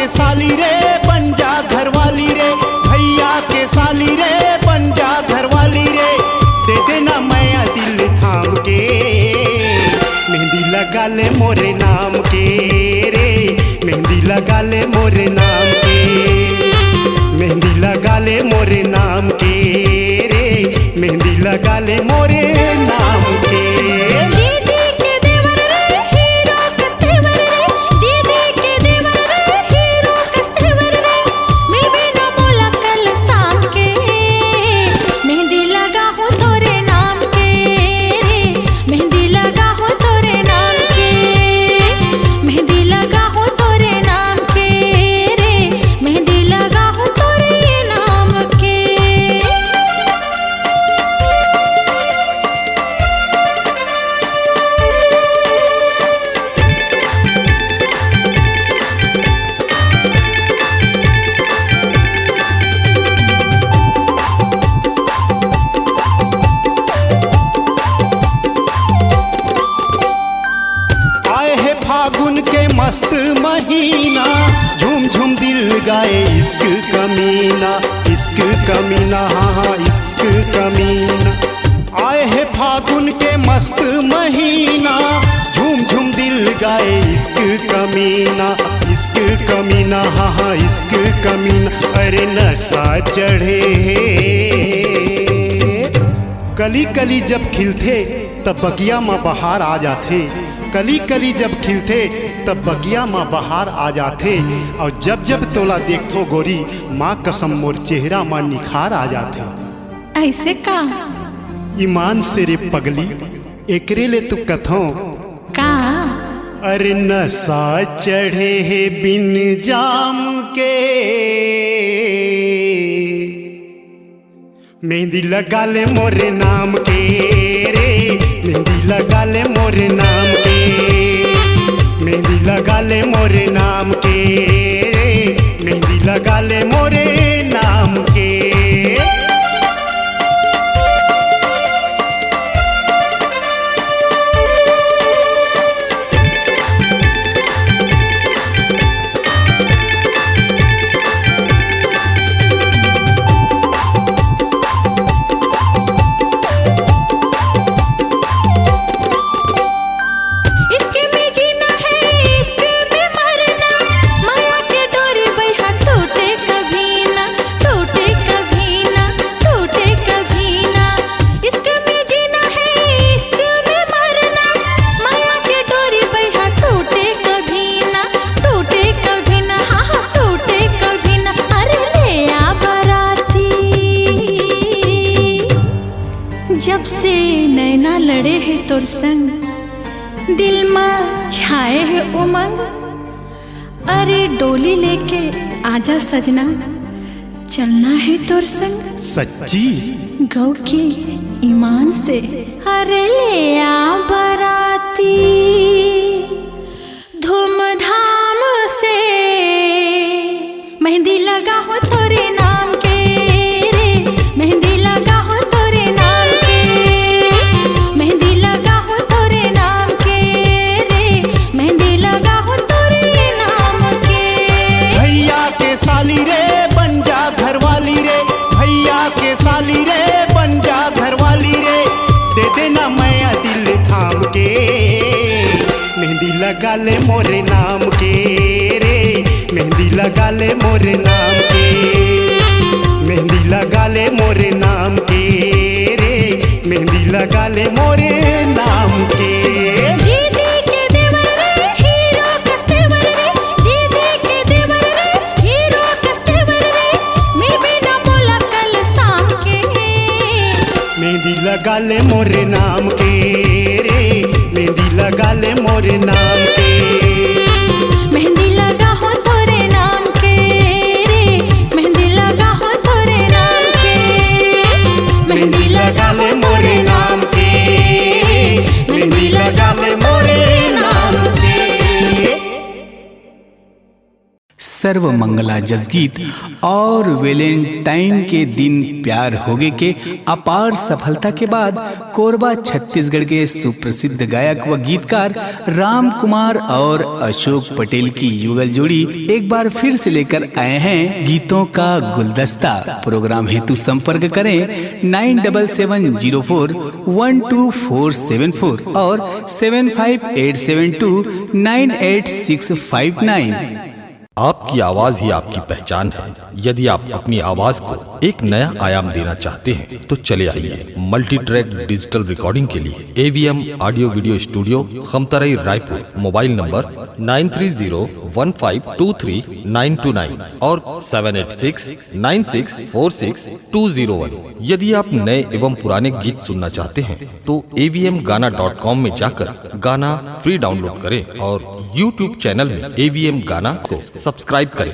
साली रे बन जा घरवाली रे, भैया के साली रे बन जा घरवाली रे, दे देना मैं दिल थाम के, मेहंदी लगा ले मोरे नाम के रे, मेहंदी लगा ले मोरे नाम के, मेहंदी लगा ले मोरे नाम के रे, मेहंदी लगा ले मोरे नाम के। फागुन के मस्त महीना, झूम झूम दिल गाए इश्क कमीना, इश्क कमीना, हाँ हाँ इश्क कमीना। आए है फागुन के मस्त महीना, झूम झूम दिल गाए इश्क कमीना, इश्क कमीना, हाँ हाँ इश्क कमीना। अरे नशा चढ़े कली कली जब खिलथे तब बगिया में बहार आ जाते, कली कली जब खिलते तब बगिया माँ बहार आ जाते, और जब जब तोला देखथो गोरी माँ कसम मोर चेहरा माँ निखार आ जाते। ऐसे का ईमान से रे पगली एकरे ले तू कथो का। अरे नशा चढ़े है बिन जाम के, मेहंदी लगा ले मोरे नाम के रे, मेहंदी लगा ले मोरे नाम के, मेहंदी लगा ले मोरे नाम के रे, मेहंदी लगा ले मोरे नाम के। जब से नैना लड़े है तोर संग, दिल में छाए है उमंग। अरे डोली लेके आजा सजना, चलना है तोर संग। सच्ची गौ की ईमान से। अरे ले आ बराती धूमधाम से, मेहंदी लगा हो तोरे नाम के रे, मेहंदी लगा हो तोरे नाम के, मेहंदी लगा हो तोरे नाम के रे, मेहंदी लगा हो तोरे नाम के। भैया के साली रे बन जा घरवाली रे, भैया के साली रे बन जा घरवाली रे, दे देना मैं दिल थाम के, मेहंदी लगा ले मोरे नाम के रे, मेहंदी लगा ले मोरे नाम के, मेहंदी लगा ले मोरे नाम के रे, मेहंदी लगा ले मोरे नाम के। दीदी के देवर रे हीरो कस्तेवर रे, दीदी के देवर रे हीरो कस्तेवर रे, मैं बिना मोला कल शाम के, मेहंदी लगा ले मोरे नाम के रे, मेहंदी लगा ले मोरे नाम के, मेहंदी लगा हो तोरे नाम के रे, मेहंदी लगा हो तोरे नाम के, मेहंदी लगा ले मोरे नाम के, मेहंदी लगा ले मोरे नाम के। सर्व मंगला जसगीत और वैलेंटाइन के दिन प्यार होगे के अपार सफलता के बाद कोरबा छत्तीसगढ़ के सुप्रसिद्ध गायक व गीतकार राम कुमार और अशोक पटेल की युगल जोड़ी एक बार फिर से लेकर आए हैं गीतों का गुलदस्ता। प्रोग्राम हेतु संपर्क करें 9704122474 और 7587298659। आपकी आवाज ही आपकी पहचान है। यदि आप अपनी आवाज को एक नया आयाम देना चाहते हैं तो चले आइए मल्टी ट्रैक डिजिटल रिकॉर्डिंग के लिए AVM audio video studio Khamtarai Raipur. Mobile number 9301523929 और 7869646201। यदि आप नए एवं पुराने गीत सुनना चाहते हैं तो avmgana.com में जाकर गाना फ्री डाउनलोड करें और YouTube चैनल में AVM गाना को सब्सक्राइब करें।